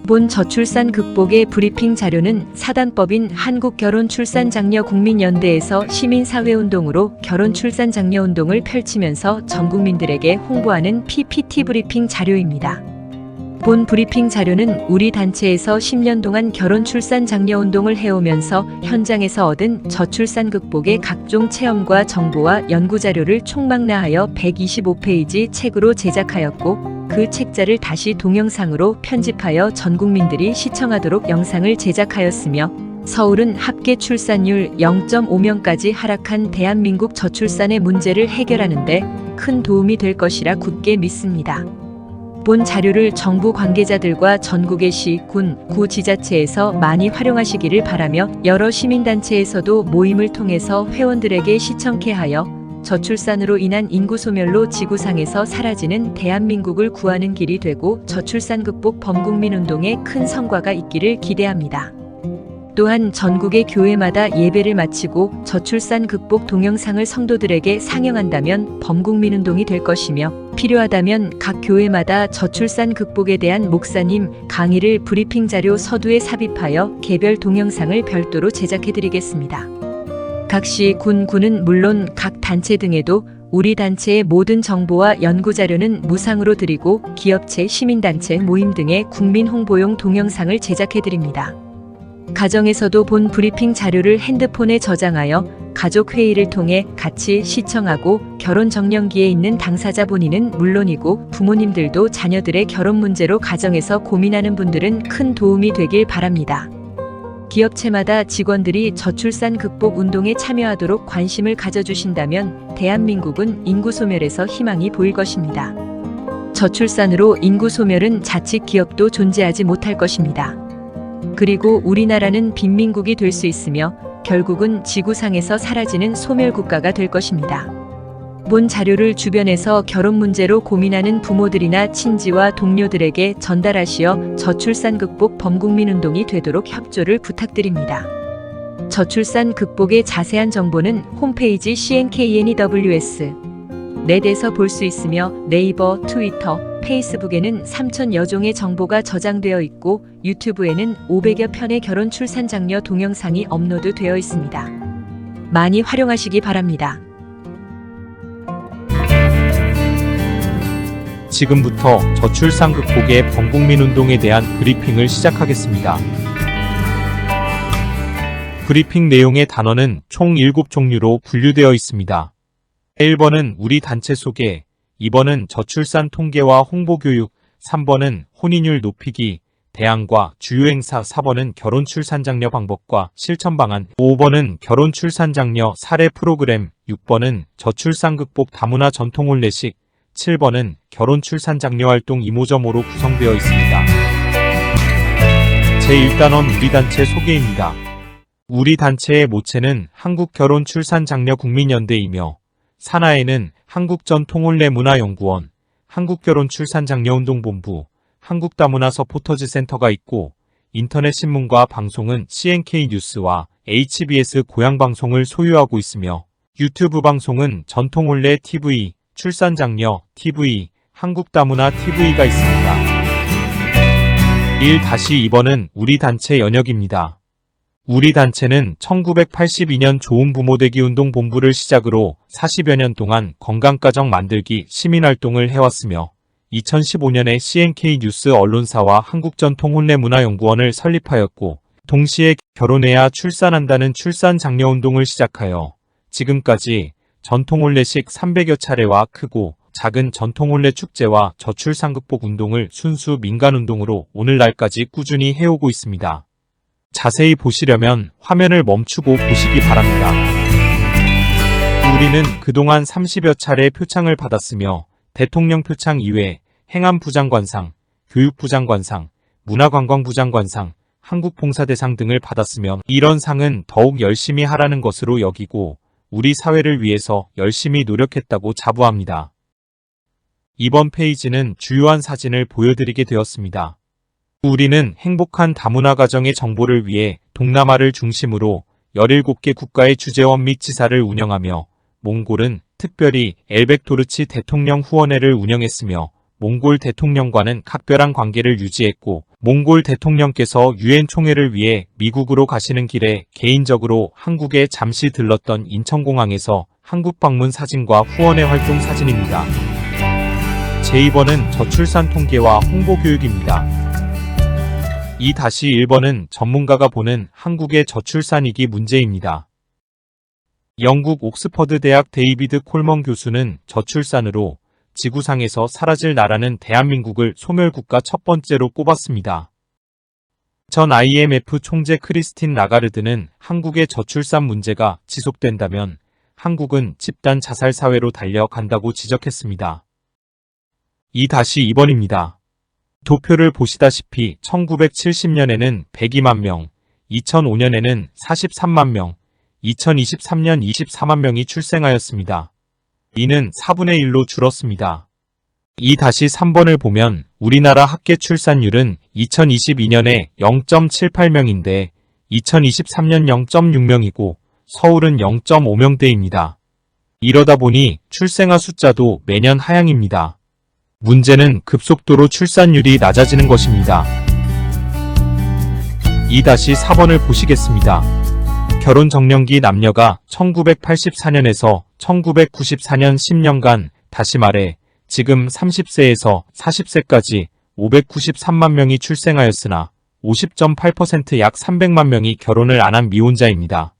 본 저출산 극복의 브리핑 자료는 사단법인 한국결혼출산장려국민연대에서 시민사회운동으로 결혼출산장려운동을 펼치면서 전 국민들에게 홍보하는 PPT 브리핑 자료입니다. 본 브리핑 자료는 우리 단체에서 10년 동안 결혼출산장려운동을 해오면서 현장에서 얻은 저출산 극복의 각종 체험과 정보와 연구자료를 총망라하여 125페이지 책으로 제작하였고, 그 책자를 다시 동영상으로 편집하여 전 국민들이 시청하도록 영상을 제작하였으며, 서울은 합계 출산율 0.5명까지 하락한 대한민국 저출산의 문제를 해결하는 데 큰 도움이 될 것이라 굳게 믿습니다. 본 자료를 정부 관계자들과 전국의 시, 군, 구 지자체에서 많이 활용하시기를 바라며, 여러 시민단체에서도 모임을 통해서 회원들에게 시청케 하여 저출산으로 인한 인구 소멸로 지구상에서 사라지는 대한민국을 구하는 길이 되고 저출산 극복 범국민 운동에 큰 성과가 있기를 기대합니다. 또한 전국의 교회마다 예배를 마치고 저출산 극복 동영상을 성도들에게 상영한다면 범국민 운동이 될 것이며, 필요하다면 각 교회마다 저출산 극복에 대한 목사님 강의를 브리핑 자료 서두에 삽입하여 개별 동영상을 별도로 제작해드리겠습니다. 각 시, 군은 물론 각 단체 등에도 우리 단체의 모든 정보와 연구자료는 무상으로 드리고, 기업체, 시민단체, 모임 등의 국민 홍보용 동영상을 제작해드립니다. 가정에서도 본 브리핑 자료를 핸드폰에 저장하여 가족 회의를 통해 같이 시청하고, 결혼 정년기에 있는 당사자 본인은 물론이고 부모님들도 자녀들의 결혼 문제로 가정에서 고민하는 분들은 큰 도움이 되길 바랍니다. 기업체마다 직원들이 저출산 극복 운동에 참여하도록 관심을 가져주신다면 대한민국은 인구 소멸에서 희망이 보일 것입니다. 저출산으로 인구 소멸은 자칫 기업도 존재하지 못할 것입니다. 그리고 우리나라는 빈민국이 될 수 있으며 결국은 지구상에서 사라지는 소멸국가가 될 것입니다. 본 자료를 주변에서 결혼 문제로 고민하는 부모들이나 친지와 동료들에게 전달하시어 저출산 극복 범국민 운동이 되도록 협조를 부탁드립니다. 저출산 극복의 자세한 정보는 홈페이지 CNKNEWS 넷에서 볼 수 있으며, 네이버, 트위터, 페이스북에는 3,000여 종의 정보가 저장되어 있고, 유튜브에는 500여 편의 결혼 출산 장려 동영상이 업로드되어 있습니다. 많이 활용하시기 바랍니다. 지금부터 저출산 극복의 범국민 운동에 대한 브리핑을 시작하겠습니다. 브리핑 내용의 단어는 총 7종류로 분류되어 있습니다. 1번은 우리 단체 소개, 2번은 저출산 통계와 홍보 교육, 3번은 혼인율 높이기, 대안과 주요 행사, 4번은 결혼 출산 장려 방법과 실천 방안, 5번은 결혼 출산 장려 사례 프로그램, 6번은 저출산 극복 다문화 전통 혼례식, 7번은 결혼 출산 장려 활동 이모저모로 구성되어 있습니다. 제1단원 우리 단체 소개입니다. 우리 단체의 모체는 한국결혼출산장려국민연대이며, 산하에는 한국전통혼례문화연구원, 한국결혼출산장려운동본부, 한국다문화 서포터즈 센터가 있고, 인터넷 신문과 방송은 CNK 뉴스와 HBS 고향방송을 소유하고 있으며, 유튜브 방송은 전통혼례 TV, 출산장려 TV, 한국다문화 TV가 있습니다. 1-2번은 우리 단체 연역입니다. 우리 단체는 1982년 좋은 부모 되기 운동 본부를 시작으로 40여 년 동안 건강가정 만들기 시민활동을 해왔으며, 2015년에 CNK 뉴스 언론사와 한국전통혼례문화연구원을 설립하였고, 동시에 결혼해야 출산한다는 출산장려운동을 시작하여 지금까지 전통혼례식 300여 차례와 크고 작은 전통혼례 축제와 저출산 극복 운동을 순수 민간운동으로 오늘날까지 꾸준히 해오고 있습니다. 자세히 보시려면 화면을 멈추고 보시기 바랍니다. 우리는 그동안 30여 차례 표창을 받았으며, 대통령 표창 이외 행안부 장관상, 교육부 장관상, 문화관광부 장관상, 한국봉사대상 등을 받았으며, 이런 상은 더욱 열심히 하라는 것으로 여기고 우리 사회를 위해서 열심히 노력했다고 자부합니다. 이번 페이지는 주요한 사진을 보여드리게 되었습니다. 우리는 행복한 다문화 가정의 정보를 위해 동남아를 중심으로 17개 국가의 주재원 및 지사를 운영하며, 몽골은 특별히 엘벡토르치 대통령 후원회를 운영했으며, 몽골 대통령과는 각별한 관계를 유지했고, 몽골 대통령께서 유엔 총회를 위해 미국으로 가시는 길에 개인적으로 한국에 잠시 들렀던 인천공항에서 한국 방문 사진과 후원의 활동 사진입니다. 제2번은 저출산 통계와 홍보 교육입니다. 2-1번은 전문가가 보는 한국의 저출산 위기 문제입니다. 영국 옥스퍼드 대학 데이비드 콜먼 교수는 저출산으로 지구상에서 사라질 나라는 대한민국을 소멸국가 첫 번째로 꼽았습니다. 전 IMF 총재 크리스틴 라가르드는 한국의 저출산 문제가 지속된다면 한국은 집단 자살 사회로 달려간다고 지적했습니다. 2-2번입니다. 도표를 보시다시피 1970년에는 102만 명, 2005년에는 43만 명, 2023년 24만 명이 출생하였습니다. 이는 4분의 1로 줄었습니다. 2-3번을 보면 우리나라 합계 출산율은 2022년에 0.78명인데 2023년 0.6명이고 서울은 0.5명대입니다. 이러다 보니 출생아 숫자도 매년 하향입니다. 문제는 급속도로 출산율이 낮아지는 것입니다. 2-4번을 보시겠습니다. 결혼 정년기 남녀가 1984년에서 1994년 10년간, 다시 말해 지금 30세에서 40세까지 593만 명이 출생하였으나 50.8% 약 300만 명이 결혼을 안 한 미혼자입니다.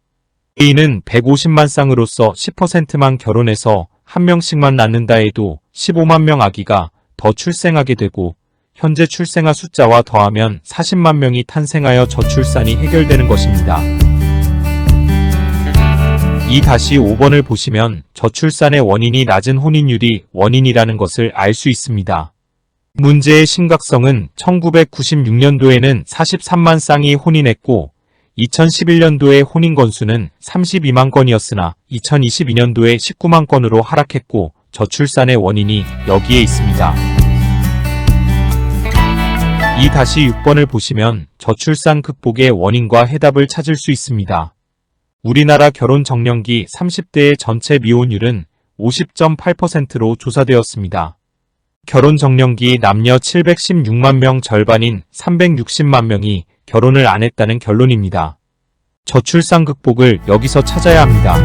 이는 150만 쌍으로서 10%만 결혼해서 한 명씩만 낳는다 해도 15만 명 아기가 더 출생하게 되고 현재 출생아 숫자와 더하면 40만 명이 탄생하여 저출산이 해결되는 것입니다. 2-5번을 보시면 저출산의 원인이 낮은 혼인율이 원인이라는 것을 알 수 있습니다. 문제의 심각성은 1996년도에는 43만 쌍이 혼인했고 2011년도의 혼인 건수는 32만 건이었으나 2022년도에 19만 건으로 하락했고 저출산의 원인이 여기에 있습니다. 2-6번을 보시면 저출산 극복의 원인과 해답을 찾을 수 있습니다. 우리나라 결혼 정년기 30대의 전체 미혼율은 50.8%로 조사되었습니다. 결혼 정년기 남녀 716만 명 절반인 360만 명이 결혼을 안 했다는 결론입니다. 저출산 극복을 여기서 찾아야 합니다.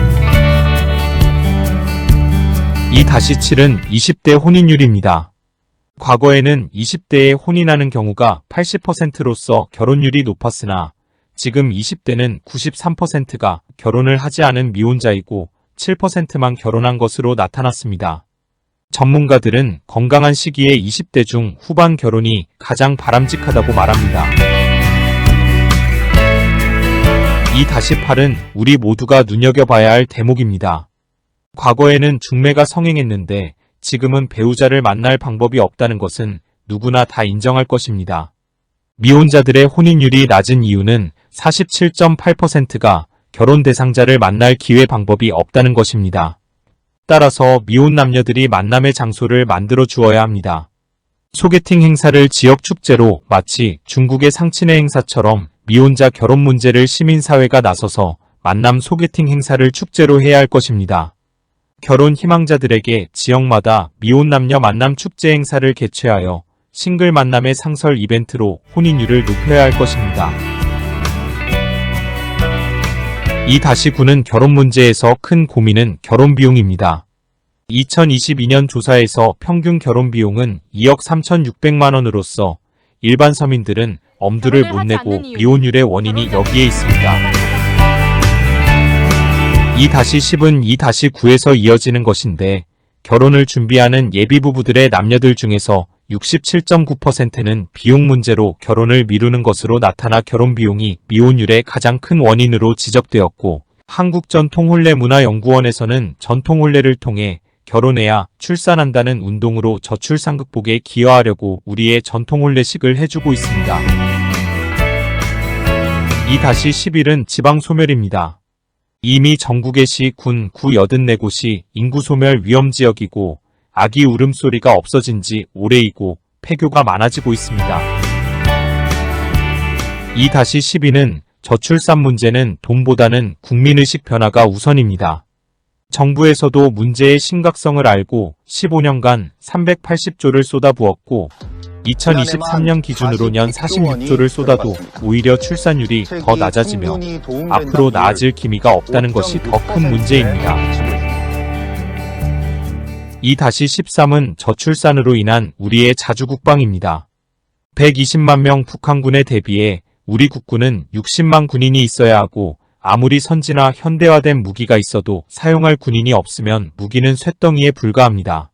2-7은 20대 혼인율입니다. 과거에는 20대에 혼인하는 경우가 80%로서 결혼율이 높았으나 지금 20대는 93%가 결혼을 하지 않은 미혼자이고 7%만 결혼한 것으로 나타났습니다. 전문가들은 건강한 시기에 20대 중 후반 결혼이 가장 바람직하다고 말합니다. 2-8은 우리 모두가 눈여겨봐야 할 대목입니다. 과거에는 중매가 성행했는데 지금은 배우자를 만날 방법이 없다는 것은 누구나 다 인정할 것입니다. 미혼자들의 혼인율이 낮은 이유는 47.8%가 결혼 대상자를 만날 기회 방법이 없다는 것입니다. 따라서 미혼 남녀들이 만남의 장소를 만들어 주어야 합니다. 소개팅 행사를 지역 축제로 마치 중국의 상친회 행사처럼 미혼자 결혼 문제를 시민사회가 나서서 만남 소개팅 행사를 축제로 해야 할 것입니다. 결혼 희망자들에게 지역마다 미혼 남녀 만남 축제 행사를 개최하여 싱글 만남의 상설 이벤트로 혼인율을 높여야 할 것입니다. 2-9는 결혼 문제에서 큰 고민은 결혼 비용입니다. 2022년 조사에서 평균 결혼 비용은 2억 3,600만 원으로서 일반 서민들은 엄두를 못 내고 미혼율의 원인이 여기에 있습니다. 2-10은 2-9에서 이어지는 것인데 결혼을 준비하는 예비부부들의 남녀들 중에서 67.9%는 비용 문제로 결혼을 미루는 것으로 나타나 결혼 비용이 미혼율의 가장 큰 원인으로 지적되었고 한국전통혼례문화연구원에서는 전통혼례를 통해 결혼해야 출산한다는 운동으로 저출산 극복에 기여하려고 우리의 전통혼례식을 해주고 있습니다. 2-11은 지방소멸입니다. 이미 전국의 시, 군, 구 84곳이 인구소멸 위험지역이고 아기 울음소리가 없어진 지 오래이고 폐교가 많아지고 있습니다. 2-12는 저출산 문제는 돈보다는 국민의식 변화가 우선입니다. 정부에서도 문제의 심각성을 알고 15년간 380조를 쏟아부었고 2023년 기준으로 년 46조를 쏟아도 오히려 출산율이 더 낮아지며 앞으로 나아질 기미가 없다는 것이 더 큰 문제입니다. 2-13은 저출산으로 인한 우리의 자주국방입니다. 120만 명 북한군에 대비해 우리 국군은 60만 군인이 있어야 하고 아무리 선진화 현대화된 무기가 있어도 사용할 군인이 없으면 무기는 쇳덩이에 불과합니다.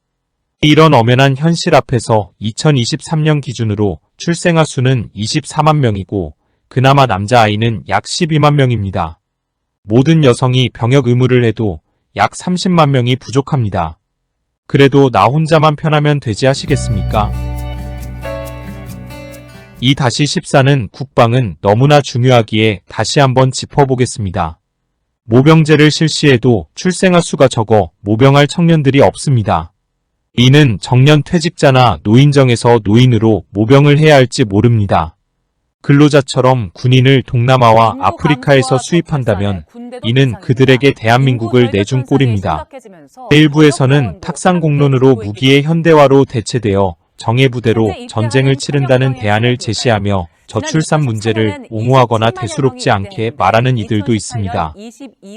이런 엄연한 현실 앞에서 2023년 기준으로 출생아 수는 24만 명이고 그나마 남자아이는 약 12만 명입니다. 모든 여성이 병역 의무를 해도 약 30만 명이 부족합니다. 그래도 나 혼자만 편하면 되지 하시겠습니까? 2-14는 국방은 너무나 중요하기에 다시 한번 짚어보겠습니다. 모병제를 실시해도 출생아 수가 적어 모병할 청년들이 없습니다. 이는 정년 퇴직자나 노인정에서 노인으로 모병을 해야 할지 모릅니다. 근로자처럼 군인을 동남아와 아프리카에서 수입한다면 이는 그들에게 대한민국을 내준 꼴입니다. 일부에서는 탁상 공론으로 무기의 현대화로 대체되어 정예부대로 전쟁을 치른다는 대안을 제시하며 저출산 문제를 옹호하거나 대수롭지 않게 말하는 이들도 있습니다.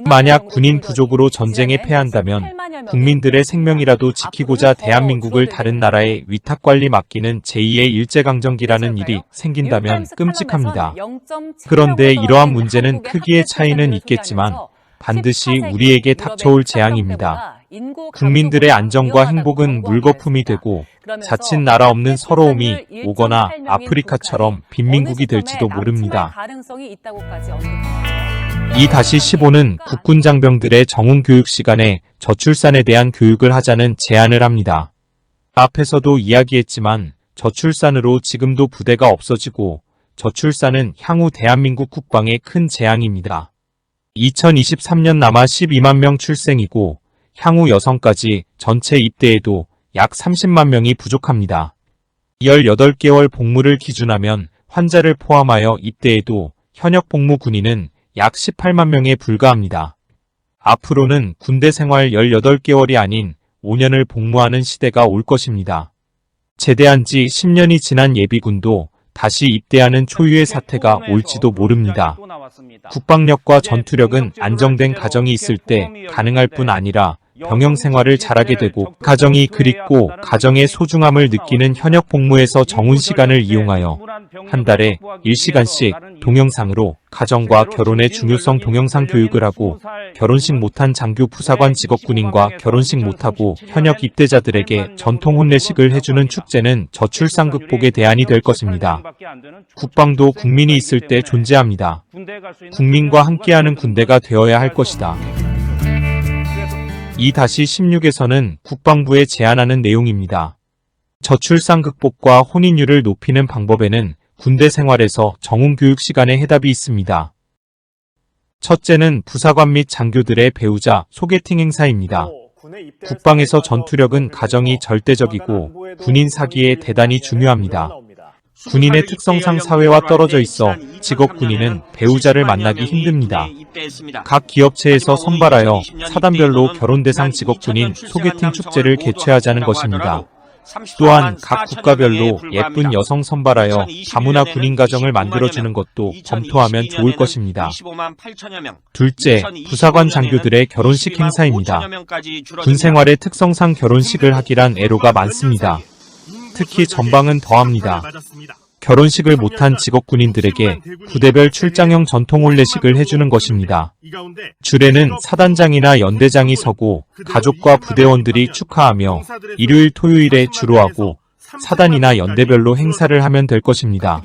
만약 군인 부족으로 전쟁에 패한다면 국민들의 생명이라도 지키고자 대한민국을 다른 나라에 위탁관리 맡기는 제2의 일제강점기라는 일이 생긴다면 끔찍합니다. 그런데 이러한 문제는 크기의 차이는 있겠지만 반드시 우리에게 닥쳐올 재앙입니다. 국민들의 안정과 행복은 물거품이 되고 자칫 나라 없는 서러움이 오거나 아프리카처럼 빈민국이 될지도 모릅니다. 2-15는 국군 장병들의 정훈 교육 시간에 저출산에 대한 교육을 하자는 제안을 합니다. 앞에서도 이야기했지만 저출산으로 지금도 부대가 없어지고 저출산은 향후 대한민국 국방에 큰 재앙입니다. 2023년 남아 12만 명 출생이고 향후 여성까지 전체 입대에도 약 30만 명이 부족합니다. 18개월 복무를 기준하면 환자를 포함하여 입대에도 현역 복무 군인은 약 18만 명에 불과합니다. 앞으로는 군대 생활 18개월이 아닌 5년을 복무하는 시대가 올 것입니다. 제대한 지 10년이 지난 예비군도 다시 입대하는 초유의 사태가 올지도 모릅니다. 국방력과 전투력은 안정된 가정이 있을 때 가능할 뿐 아니라 병영 생활을 잘하게 되고 가정이 그립고 가정의 소중함을 느끼는 현역 복무에서 정훈 시간을 이용하여 한 달에 1시간씩 동영상으로 가정과 결혼의 중요성 동영상 교육을 하고 결혼식 못한 장교 부사관 직업군인과 결혼식 못하고 현역 입대자들에게 전통 혼례식을 해주는 축제는 저출산 극복의 대안이 될 것입니다. 국방도 국민이 있을 때 존재합니다. 국민과 함께하는 군대가 되어야 할 것이다. 2-16에서는 국방부에 제안하는 내용입니다. 저출산 극복과 혼인율을 높이는 방법에는 군대 생활에서 정훈 교육 시간에 해답이 있습니다. 첫째는 부사관 및 장교들의 배우자 소개팅 행사입니다. 국방에서 전투력은 가정이 절대적이고 군인 사기에 대단히 중요합니다. 군인의 특성상 사회와 떨어져 있어 직업 군인은 배우자를 만나기 힘듭니다. 각 기업체에서 선발하여 사단별로 결혼 대상 직업 군인 소개팅 축제를 개최하자는 것입니다. 또한 각 국가별로 예쁜 여성 선발하여 다문화 군인 가정을 만들어주는 것도 검토하면 좋을 것입니다. 둘째, 부사관 장교들의 결혼식 행사입니다. 군 생활의 특성상 결혼식을 하기란 애로가 많습니다. 특히 전방은 더합니다. 결혼식을 못한 직업군인들에게 부대별 출장형 전통 혼례식을 해주는 것입니다. 주례는 사단장이나 연대장이 서고 가족과 부대원들이 축하하며 일요일 토요일에 주로 하고 사단이나 연대별로 행사를 하면 될 것입니다.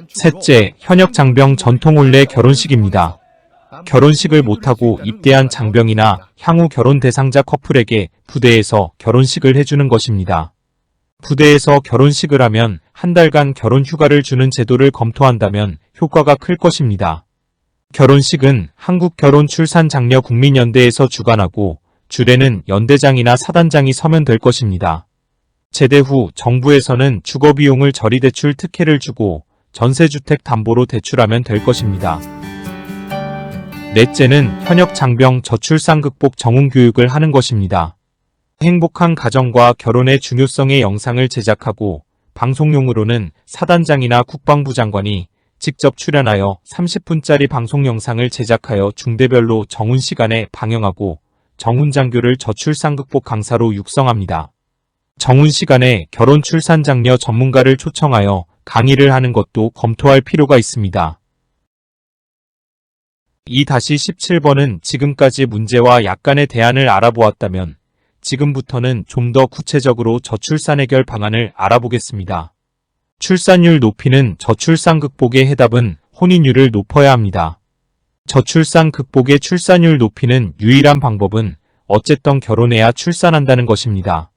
셋째, 현역 장병 전통 혼례 결혼식입니다. 결혼식을 못하고 입대한 장병이나 향후 결혼 대상자 커플에게 부대에서 결혼식을 해주는 것입니다. 부대에서 결혼식을 하면 한 달간 결혼 휴가를 주는 제도를 검토한다면 효과가 클 것입니다. 결혼식은 한국결혼출산장려국민연대에서 주관하고 주례는 연대장이나 사단장이 서면 될 것입니다. 제대 후 정부에서는 주거비용을 저리대출 특혜를 주고 전세주택 담보로 대출하면 될 것입니다. 넷째는 현역 장병 저출산 극복 정훈 교육을 하는 것입니다. 행복한 가정과 결혼의 중요성의 영상을 제작하고 방송용으로는 사단장이나 국방부 장관이 직접 출연하여 30분짜리 방송 영상을 제작하여 중대별로 정훈 시간에 방영하고 정훈 장교를 저출산 극복 강사로 육성합니다. 정훈 시간에 결혼 출산 장려 전문가를 초청하여 강의를 하는 것도 검토할 필요가 있습니다. 2-17번은 지금까지 문제와 약간의 대안을 알아보았다면 지금부터는 좀 더 구체적으로 저출산 해결 방안을 알아보겠습니다. 출산율 높이는 저출산 극복의 해답은 혼인율을 높여야 합니다. 저출산 극복의 출산율 높이는 유일한 방법은 어쨌든 결혼해야 출산한다는 것입니다.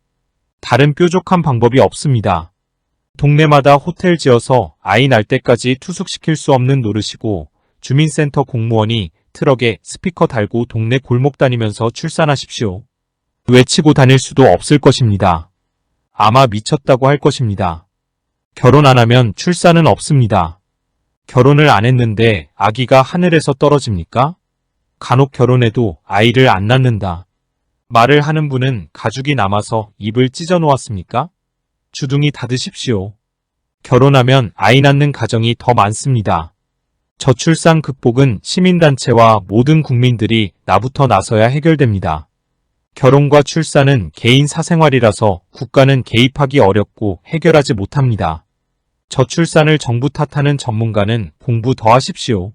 다른 뾰족한 방법이 없습니다. 동네마다 호텔 지어서 아이 날 때까지 투숙시킬 수 없는 노릇이고 주민센터 공무원이 트럭에 스피커 달고 동네 골목 다니면서 출산하십시오. 외치고 다닐 수도 없을 것입니다. 아마 미쳤다고 할 것입니다. 결혼 안 하면 출산은 없습니다. 결혼을 안 했는데 아기가 하늘에서 떨어집니까? 간혹 결혼해도 아이를 안 낳는다. 말을 하는 분은 가죽이 남아서 입을 찢어 놓았습니까? 주둥이 닫으십시오. 결혼하면 아이 낳는 가정이 더 많습니다. 저출산 극복은 시민단체와 모든 국민들이 나부터 나서야 해결됩니다. 결혼과 출산은 개인 사생활이라서 국가는 개입하기 어렵고 해결하지 못합니다. 저출산을 정부 탓하는 전문가는 공부 더 하십시오.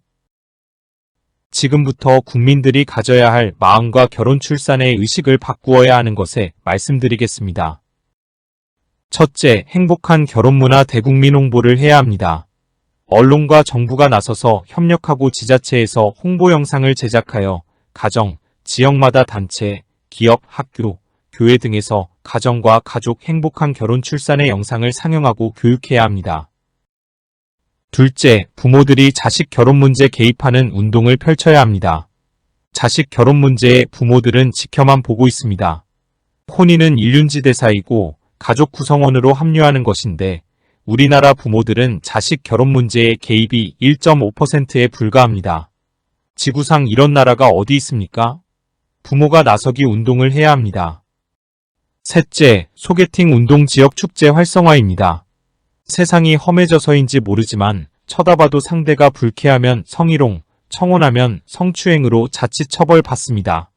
지금부터 국민들이 가져야 할 마음과 결혼 출산의 의식을 바꾸어야 하는 것에 말씀드리겠습니다. 첫째, 행복한 결혼 문화 대국민 홍보를 해야 합니다. 언론과 정부가 나서서 협력하고 지자체에서 홍보 영상을 제작하여 가정, 지역마다 단체, 기업, 학교, 교회 등에서 가정과 가족 행복한 결혼 출산의 영상을 상영하고 교육해야 합니다. 둘째, 부모들이 자식 결혼 문제 개입하는 운동을 펼쳐야 합니다. 자식 결혼 문제에 부모들은 지켜만 보고 있습니다. 혼인은 일륜지 대사이고 가족 구성원으로 합류하는 것인데 우리나라 부모들은 자식 결혼 문제에 개입이 1.5%에 불과합니다. 지구상 이런 나라가 어디 있습니까? 부모가 나서기 운동을 해야 합니다. 셋째, 소개팅 운동 지역 축제 활성화입니다. 세상이 험해져서인지 모르지만 쳐다봐도 상대가 불쾌하면 성희롱, 청혼하면 성추행으로 자칫 처벌받습니다.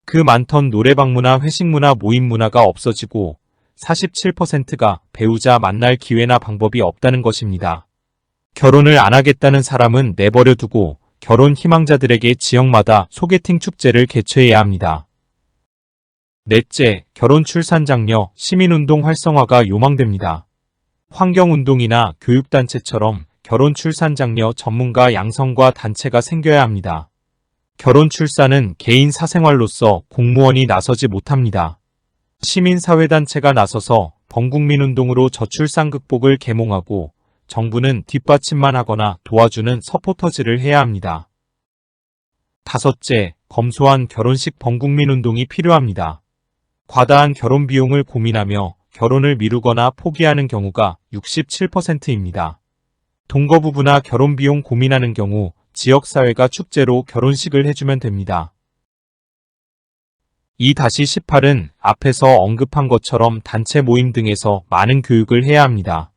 그 많던 노래방 문화, 회식 문화, 모임 문화가 없어지고 47%가 배우자 만날 기회나 방법이 없다는 것입니다. 결혼을 안 하겠다는 사람은 내버려 두고 결혼 희망자들에게 지역마다 소개팅 축제를 개최해야 합니다. 넷째, 결혼 출산 장려 시민운동 활성화가 요망됩니다. 환경운동이나 교육단체처럼 결혼 출산 장려 전문가 양성과 단체가 생겨야 합니다. 결혼 출산은 개인 사생활로서 공무원이 나서지 못합니다. 시민사회단체가 나서서 범국민운동으로 저출산 극복을 계몽하고 정부는 뒷받침만 하거나 도와주는 서포터즈를 해야 합니다. 다섯째, 검소한 결혼식 범국민운동이 필요합니다. 과다한 결혼 비용을 고민하며 결혼을 미루거나 포기하는 경우가 67%입니다. 동거부부나 결혼 비용 고민하는 경우 지역사회가 축제로 결혼식을 해주면 됩니다. 2-18은 앞에서 언급한 것처럼 단체 모임 등에서 많은 교육을 해야 합니다.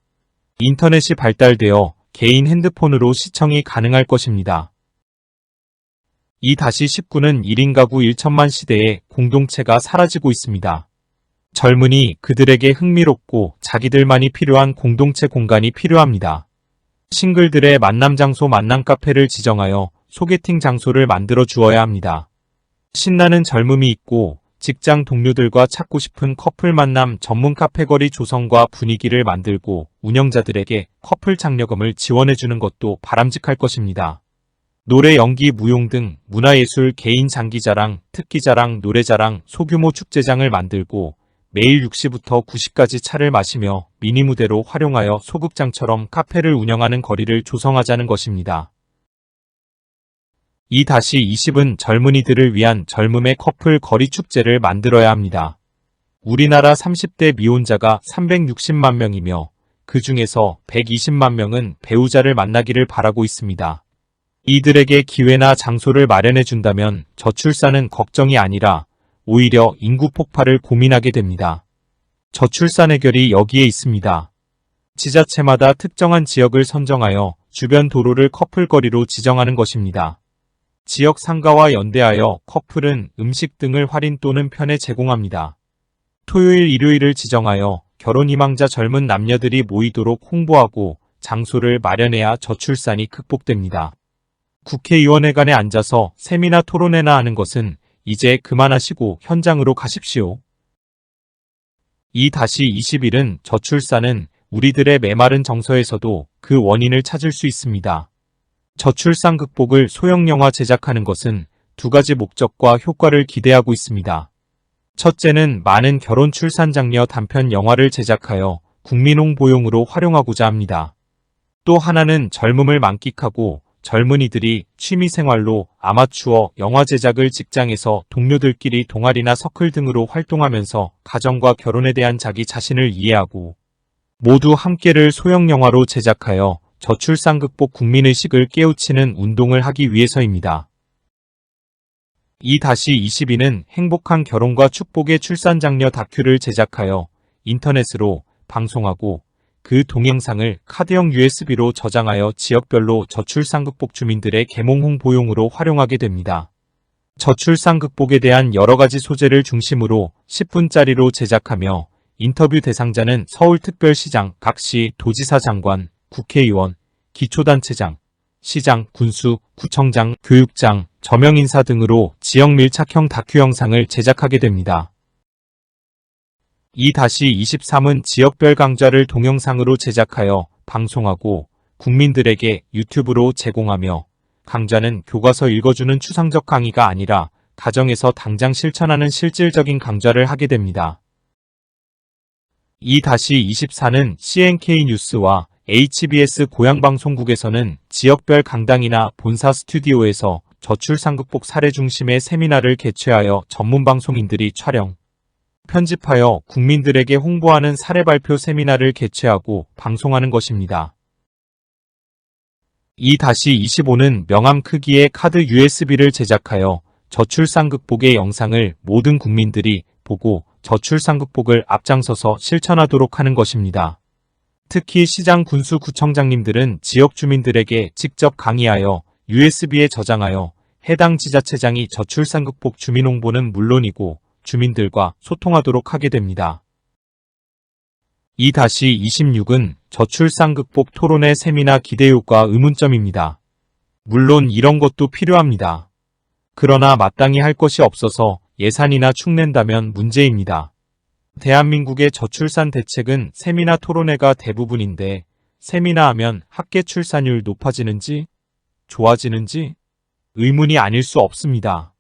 인터넷이 발달되어 개인 핸드폰으로 시청이 가능할 것입니다. 2-19는 1인 가구 1천만 시대에 공동체가 사라지고 있습니다. 젊은이 그들에게 흥미롭고 자기들만이 필요한 공동체 공간이 필요합니다. 싱글들의 만남 장소 만남 카페를 지정하여 소개팅 장소를 만들어 주어야 합니다. 신나는 젊음이 있고 직장 동료들과 찾고 싶은 커플 만남 전문 카페거리 조성과 분위기를 만들고 운영자들에게 커플 장려금을 지원해주는 것도 바람직할 것입니다. 노래, 연기, 무용 등 문화예술 개인 장기자랑, 특기자랑, 노래자랑, 소규모 축제장을 만들고 매일 6시부터 9시까지 차를 마시며 미니 무대로 활용하여 소극장처럼 카페를 운영하는 거리를 조성하자는 것입니다. 2-20은 젊은이들을 위한 젊음의 커플 거리 축제를 만들어야 합니다. 우리나라 30대 미혼자가 360만 명이며 그 중에서 120만 명은 배우자를 만나기를 바라고 있습니다. 이들에게 기회나 장소를 마련해 준다면 저출산은 걱정이 아니라 오히려 인구 폭발을 고민하게 됩니다. 저출산 해결이 여기에 있습니다. 지자체마다 특정한 지역을 선정하여 주변 도로를 커플거리로 지정하는 것입니다. 지역 상가와 연대하여 커플은 음식 등을 할인 또는 편에 제공합니다. 토요일, 일요일을 지정하여 결혼 희망자 젊은 남녀들이 모이도록 홍보하고 장소를 마련해야 저출산이 극복됩니다. 국회의원회관에 앉아서 세미나 토론회나 하는 것은 이제 그만하시고 현장으로 가십시오. 2-20일은 저출산은 우리들의 메마른 정서에서도 그 원인을 찾을 수 있습니다. 저출산 극복을 소형 영화 제작하는 것은 두 가지 목적과 효과를 기대하고 있습니다. 첫째는 많은 결혼 출산 장려 단편 영화를 제작하여 국민 홍보용으로 활용하고자 합니다. 또 하나는 젊음을 만끽하고 젊은이들이 취미생활로 아마추어 영화 제작을 직장에서 동료들끼리 동아리나 서클 등으로 활동하면서 가정과 결혼에 대한 자기 자신을 이해하고 모두 함께를 소형 영화로 제작하여 저출산 극복 국민의식을 깨우치는 운동을 하기 위해서입니다. 2-22는 행복한 결혼과 축복의 출산 장려 다큐를 제작하여 인터넷으로 방송하고 그 동영상을 카드형 USB로 저장하여 지역별로 저출산 극복 주민들의 계몽 홍보용으로 활용하게 됩니다. 저출산 극복에 대한 여러 가지 소재를 중심으로 10분짜리로 제작하며 인터뷰 대상자는 서울특별시장, 각시, 도지사 장관, 국회의원, 기초단체장, 시장, 군수, 구청장, 교육장, 저명인사 등으로 지역 밀착형 다큐 영상을 제작하게 됩니다. 2-23은 지역별 강좌를 동영상으로 제작하여 방송하고 국민들에게 유튜브로 제공하며 강좌는 교과서 읽어주는 추상적 강의가 아니라 가정에서 당장 실천하는 실질적인 강좌를 하게 됩니다. 2-24는 CNK 뉴스와 HBS 고향방송국에서는 지역별 강당이나 본사 스튜디오에서 저출산 극복 사례 중심의 세미나를 개최하여 전문 방송인들이 촬영, 편집하여 국민들에게 홍보하는 사례 발표 세미나를 개최하고 방송하는 것입니다. 2-25는 명함 크기의 카드 USB를 제작하여 저출산 극복의 영상을 모든 국민들이 보고 저출산 극복을 앞장서서 실천하도록 하는 것입니다. 특히 시장, 군수, 구청장님들은 지역 주민들에게 직접 강의하여 USB에 저장하여 해당 지자체장이 저출산 극복 주민 홍보는 물론이고 주민들과 소통하도록 하게 됩니다. 2-26은 저출산 극복 토론회 세미나 기대효과 의문점입니다. 물론 이런 것도 필요합니다. 그러나 마땅히 할 것이 없어서 예산이나 축낸다면 문제입니다. 대한민국의 저출산 대책은 세미나 토론회가 대부분인데 세미나 하면 학계 출산율 높아지는지 좋아지는지 의문이 아닐 수 없습니다.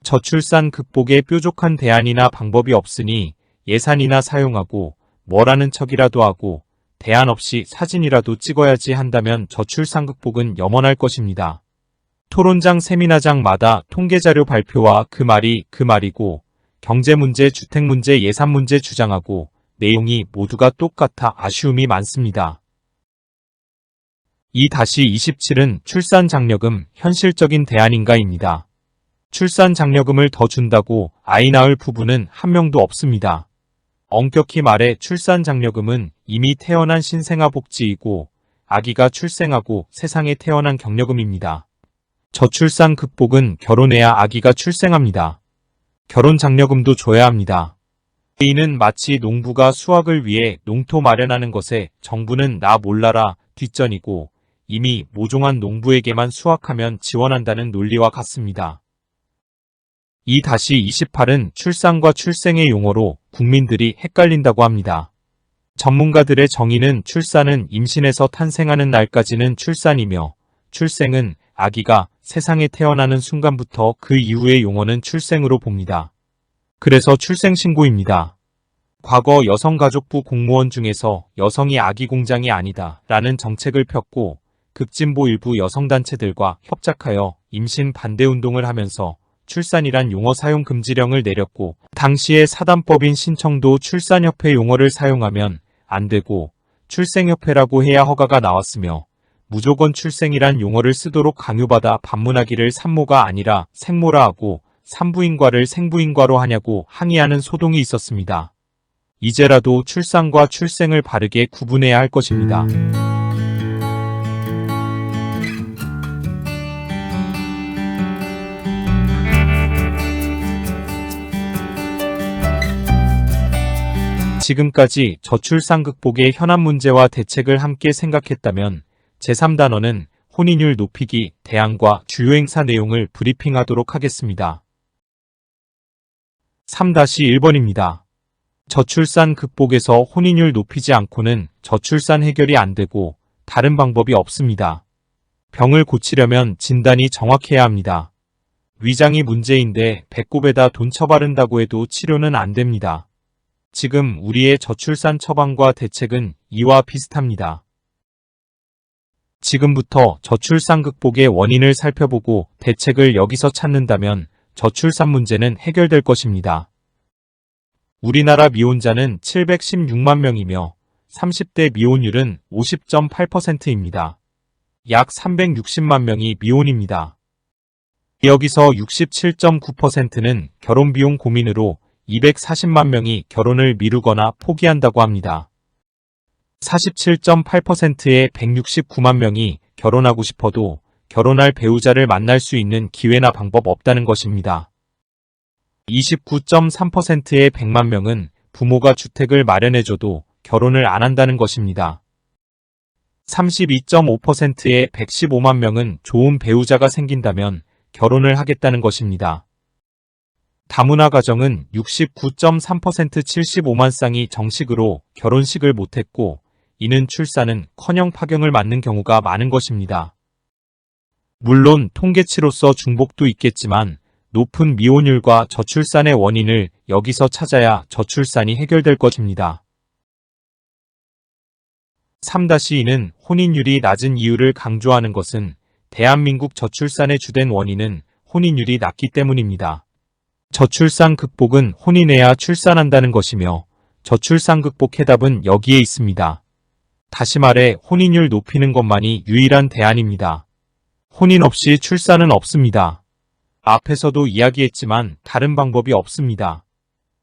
저출산 극복에 뾰족한 대안이나 방법이 없으니 예산이나 사용하고 뭐라는 척이라도 하고 대안 없이 사진이라도 찍어야지 한다면 저출산 극복은 염원할 것입니다. 토론장 세미나장마다 통계자료 발표와 그 말이 그 말이고 경제문제, 주택문제, 예산문제 주장하고 내용이 모두가 똑같아 아쉬움이 많습니다. 2-27은 출산장려금 현실적인 대안인가입니다. 출산장려금을 더 준다고 아이 낳을 부부는 한 명도 없습니다. 엄격히 말해 출산장려금은 이미 태어난 신생아 복지이고 아기가 출생하고 세상에 태어난 격려금입니다. 저출산 극복은 결혼해야 아기가 출생합니다. 결혼장려금도 줘야 합니다. 이는 마치 농부가 수확을 위해 농토 마련하는 것에 정부는 나 몰라라 뒷전이고 이미 모종한 농부에게만 수확하면 지원한다는 논리와 같습니다. 2-28은 출산과 출생의 용어로 국민들이 헷갈린다고 합니다. 전문가들의 정의는 출산은 임신에서 탄생하는 날까지는 출산이며 출생은 아기가 세상에 태어나는 순간부터 그 이후의 용어는 출생으로 봅니다. 그래서 출생신고입니다. 과거 여성가족부 공무원 중에서 여성이 아기 공장이 아니다 라는 정책을 폈고 극진보 일부 여성단체들과 협작하여 임신 반대운동을 하면서 출산이란 용어 사용 금지령을 내렸고 당시의 사단법인 신청도 출산협회 용어를 사용하면 안 되고 출생협회라고 해야 허가가 나왔으며 무조건 출생이란 용어를 쓰도록 강요받아 반문하기를 산모가 아니라 생모라 하고 산부인과를 생부인과로 하냐고 항의하는 소동이 있었습니다. 이제라도 출산과 출생을 바르게 구분해야 할 것입니다. 지금까지 저출산 극복의 현안 문제와 대책을 함께 생각했다면 제3단원은 혼인율 높이기 대안과 주요 행사 내용을 브리핑하도록 하겠습니다. 3-1번입니다. 저출산 극복에서 혼인율 높이지 않고는 저출산 해결이 안 되고 다른 방법이 없습니다. 병을 고치려면 진단이 정확해야 합니다. 위장이 문제인데 배꼽에다 돈 쳐바른다고 해도 치료는 안 됩니다. 지금 우리의 저출산 처방과 대책은 이와 비슷합니다. 지금부터 저출산 극복의 원인을 살펴보고 대책을 여기서 찾는다면 저출산 문제는 해결될 것입니다. 우리나라 미혼자는 716만 명이며 30대 미혼율은 50.8%입니다. 약 360만 명이 미혼입니다. 여기서 67.9%는 결혼 비용 고민으로 240만 명이 결혼을 미루거나 포기한다고 합니다. 47.8%의 169만 명이 결혼하고 싶어도 결혼할 배우자를 만날 수 있는 기회나 방법 없다는 것입니다. 29.3%의 100만 명은 부모가 주택을 마련해줘도 결혼을 안 한다는 것입니다. 32.5%의 115만 명은 좋은 배우자가 생긴다면 결혼을 하겠다는 것입니다. 다문화 가정은 69.3% 75만 쌍이 정식으로 결혼식을 못했고 이는 출산은 커녕 파경을 맞는 경우가 많은 것입니다. 물론 통계치로서 중복도 있겠지만 높은 미혼율과 저출산의 원인을 여기서 찾아야 저출산이 해결될 것입니다. 3-2는 혼인율이 낮은 이유를 강조하는 것은 대한민국 저출산의 주된 원인은 혼인율이 낮기 때문입니다. 저출산 극복은 혼인해야 출산한다는 것이며 저출산 극복 해답은 여기에 있습니다. 다시 말해 혼인율 높이는 것만이 유일한 대안입니다. 혼인 없이 출산은 없습니다. 앞에서도 이야기했지만 다른 방법이 없습니다.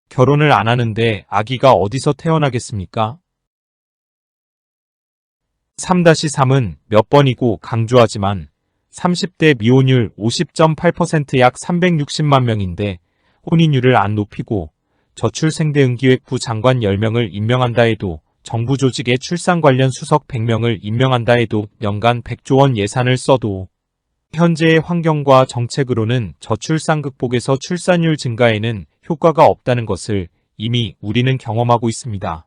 결혼을 안 하는데 아기가 어디서 태어나겠습니까? 3-3은 몇 번이고 강조하지만 30대 미혼율 50.8% 약 360만 명인데 혼인율을 안 높이고 저출생대응기획부 장관 10명을 임명한다 해도 정부 조직의 출산 관련 수석 100명을 임명한다 해도 연간 100조 원 예산을 써도 현재의 환경과 정책으로는 저출산 극복에서 출산율 증가에는 효과가 없다는 것을 이미 우리는 경험하고 있습니다.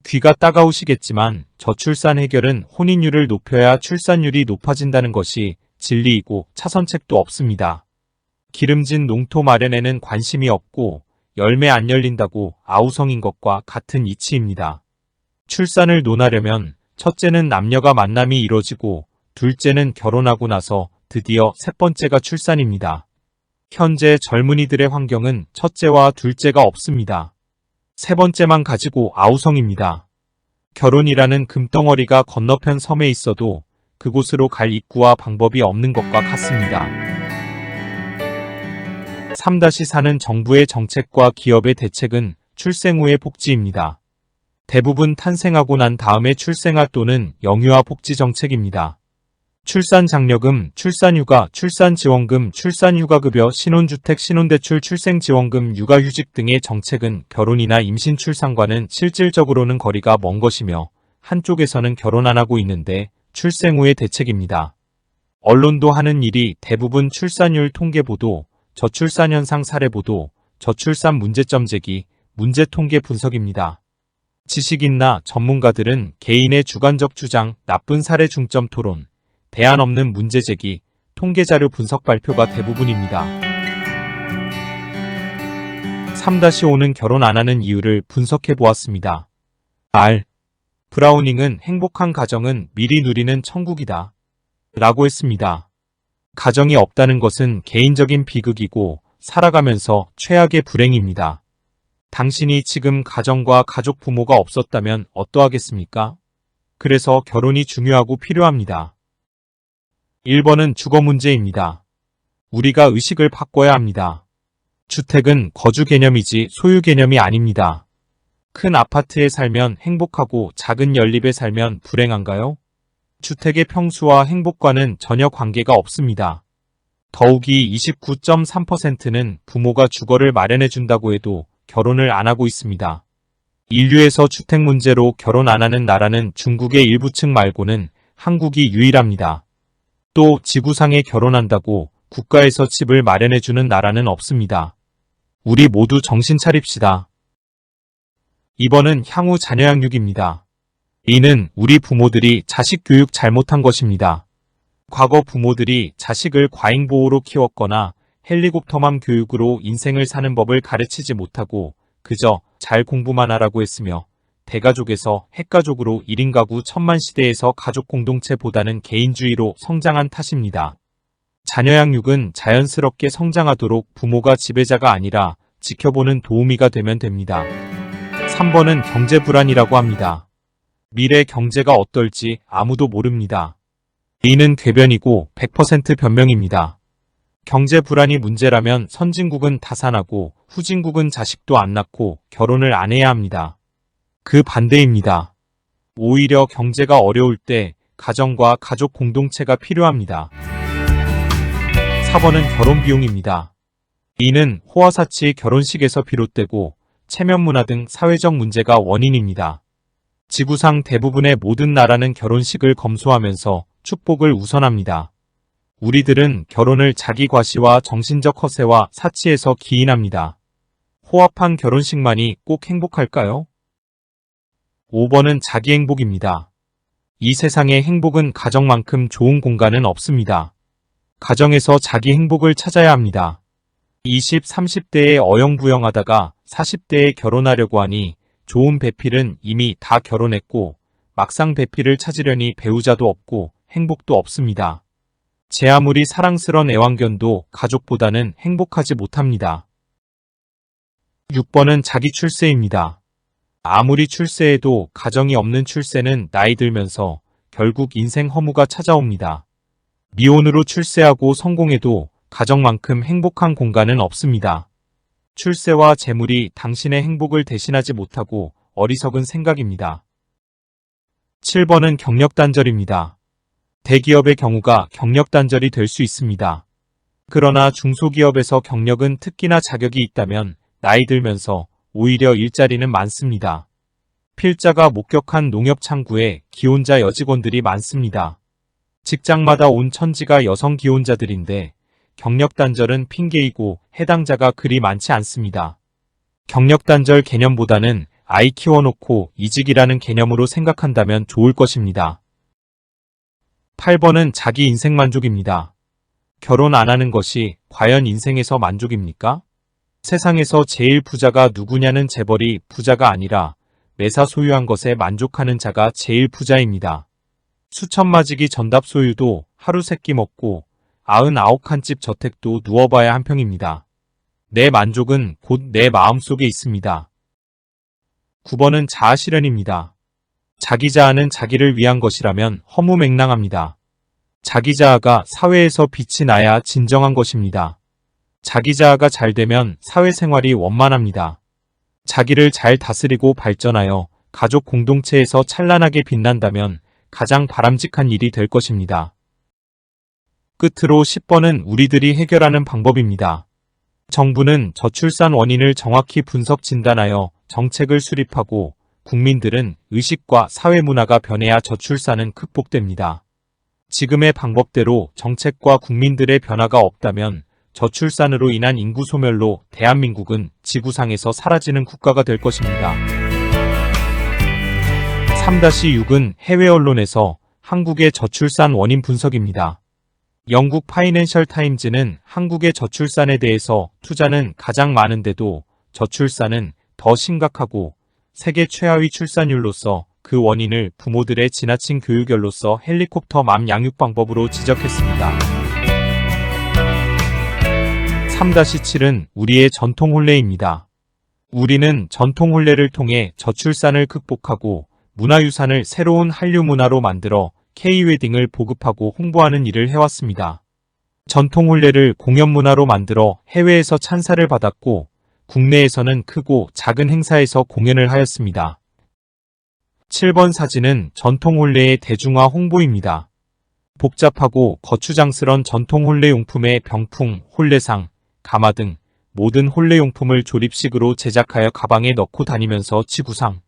귀가 따가우시겠지만 저출산 해결은 혼인율을 높여야 출산율이 높아진다는 것이 진리이고 차선책도 없습니다. 기름진 농토 마련에는 관심이 없고 열매 안 열린다고 아우성인 것과 같은 이치입니다. 출산을 논하려면 첫째는 남녀가 만남이 이뤄지고 둘째는 결혼하고 나서 드디어 셋 번째가 출산입니다. 현재 젊은이들의 환경은 첫째와 둘째가 없습니다. 세 번째만 가지고 아우성입니다. 결혼이라는 금덩어리가 건너편 섬에 있어도 그곳으로 갈 입구와 방법이 없는 것과 같습니다. 3-4는 정부의 정책과 기업의 대책은 출생 후의 복지입니다. 대부분 탄생하고 난 다음에 출생아 또는 영유아 복지 정책입니다. 출산장려금, 출산휴가, 출산지원금, 출산휴가급여, 신혼주택, 신혼대출, 출생지원금, 육아휴직 등의 정책은 결혼이나 임신 출산과는 실질적으로는 거리가 먼 것이며 한쪽에서는 결혼 안 하고 있는데 출생 후의 대책입니다. 언론도 하는 일이 대부분 출산율 통계보도, 저출산 현상 사례보도, 저출산 문제점 제기, 문제 통계 분석입니다. 지식인나 전문가들은 개인의 주관적 주장, 나쁜 사례 중점 토론, 대안 없는 문제 제기, 통계자료 분석 발표가 대부분입니다. 3-5는 결혼 안 하는 이유를 분석해 보았습니다. R. 브라우닝은 행복한 가정은 미리 누리는 천국이다. 라고 했습니다. 가정이 없다는 것은 개인적인 비극이고 살아가면서 최악의 불행입니다. 당신이 지금 가정과 가족 부모가 없었다면 어떠하겠습니까? 그래서 결혼이 중요하고 필요합니다. 1번은 주거 문제입니다. 우리가 의식을 바꿔야 합니다. 주택은 거주 개념이지 소유 개념이 아닙니다. 큰 아파트에 살면 행복하고 작은 연립에 살면 불행한가요? 주택의 평수와 행복과는 전혀 관계가 없습니다. 더욱이 29.3%는 부모가 주거를 마련해준다고 해도 결혼을 안 하고 있습니다. 인류에서 주택 문제로 결혼 안 하는 나라는 중국의 일부층 말고는 한국이 유일합니다. 또 지구상에 결혼한다고 국가에서 집을 마련해주는 나라는 없습니다. 우리 모두 정신 차립시다. 2번은 향후 자녀 양육입니다. 이는 우리 부모들이 자식 교육 잘못한 것입니다. 과거 부모들이 자식을 과잉보호로 키웠거나 헬리콥터맘 교육으로 인생을 사는 법을 가르치지 못하고 그저 잘 공부만 하라고 했으며 대가족에서 핵가족으로 1인 가구 천만 시대에서 가족 공동체보다는 개인주의로 성장한 탓입니다. 자녀 양육은 자연스럽게 성장하도록 부모가 지배자가 아니라 지켜보는 도우미가 되면 됩니다. 3번은 경제 불안이라고 합니다. 미래 경제가 어떨지 아무도 모릅니다. 이는 궤변이고 100% 변명입니다. 경제 불안이 문제라면 선진국은 다산하고 후진국은 자식도 안 낳고 결혼을 안 해야 합니다. 그 반대입니다. 오히려 경제가 어려울 때 가정과 가족 공동체가 필요합니다. 4번은 결혼 비용입니다. 이는 호화사치 결혼식에서 비롯되고 체면 문화 등 사회적 문제가 원인입니다. 지구상 대부분의 모든 나라는 결혼식을 검소하면서 축복을 우선합니다. 우리들은 결혼을 자기 과시와 정신적 허세와 사치에서 기인합니다. 호합한 결혼식만이 꼭 행복할까요? 5번은 자기 행복입니다. 이 세상의 행복은 가정만큼 좋은 공간은 없습니다. 가정에서 자기 행복을 찾아야 합니다. 20, 30대에 어영부영하다가 40대에 결혼하려고 하니 좋은 배필은 이미 다 결혼했고 막상 배필을 찾으려니 배우자도 없고 행복도 없습니다. 제 아무리 사랑스런 애완견도 가족보다는 행복하지 못합니다. 6번은 자기 출세입니다. 아무리 출세해도 가정이 없는 출세는 나이 들면서 결국 인생 허무가 찾아옵니다. 미혼으로 출세하고 성공해도 가정만큼 행복한 공간은 없습니다. 출세와 재물이 당신의 행복을 대신하지 못하고 어리석은 생각입니다. 7번은 경력단절입니다. 대기업의 경우가 경력단절이 될 수 있습니다. 그러나 중소기업에서 경력은 특기나 자격이 있다면 나이 들면서 오히려 일자리는 많습니다. 필자가 목격한 농협창구에 기혼자 여직원들이 많습니다. 직장마다 온 천지가 여성 기혼자들인데 경력단절은 핑계이고 해당자가 그리 많지 않습니다. 경력단절 개념보다는 아이 키워놓고 이직이라는 개념으로 생각한다면 좋을 것입니다. 8번은 자기 인생 만족입니다. 결혼 안 하는 것이 과연 인생에서 만족입니까? 세상에서 제일 부자가 누구냐는 재벌이 부자가 아니라 매사 소유한 것에 만족하는 자가 제일 부자입니다. 수천마지기 전답 소유도 하루 세끼 먹고 99칸집 저택도 누워봐야 한평입니다. 내 만족은 곧 내 마음속에 있습니다. 9번은 자아실현입니다. 자기 자아는 자기를 위한 것이라면 허무맹랑합니다. 자기 자아가 사회에서 빛이 나야 진정한 것입니다. 자기 자아가 잘 되면 사회생활이 원만합니다. 자기를 잘 다스리고 발전하여 가족 공동체에서 찬란하게 빛난다면 가장 바람직한 일이 될 것입니다. 끝으로 10번은 우리들이 해결하는 방법입니다. 정부는 저출산 원인을 정확히 분석 진단하여 정책을 수립하고 국민들은 의식과 사회 문화가 변해야 저출산은 극복됩니다. 지금의 방법대로 정책과 국민들의 변화가 없다면 저출산으로 인한 인구 소멸로 대한민국은 지구상에서 사라지는 국가가 될 것입니다. 3-6은 해외 언론에서 한국의 저출산 원인 분석입니다. 영국 파이낸셜 타임즈는 한국의 저출산에 대해서 투자는 가장 많은데도 저출산은 더 심각하고 세계 최하위 출산율로서 그 원인을 부모들의 지나친 교육열로서 헬리콥터 맘 양육 방법으로 지적했습니다. 3-7은 우리의 전통 혼례입니다. 우리는 전통 혼례를 통해 저출산을 극복하고 문화유산을 새로운 한류 문화로 만들어 K-웨딩을 보급하고 홍보하는 일을 해왔습니다. 전통 혼례를 공연 문화로 만들어 해외에서 찬사를 받았고 국내에서는 크고 작은 행사에서 공연을 하였습니다. 7번 사진은 전통 혼례의 대중화 홍보입니다. 복잡하고 거추장스런 전통 혼례 용품의 병풍, 혼례상, 가마 등 모든 혼례 용품을 조립식으로 제작하여 가방에 넣고 다니면서 지구상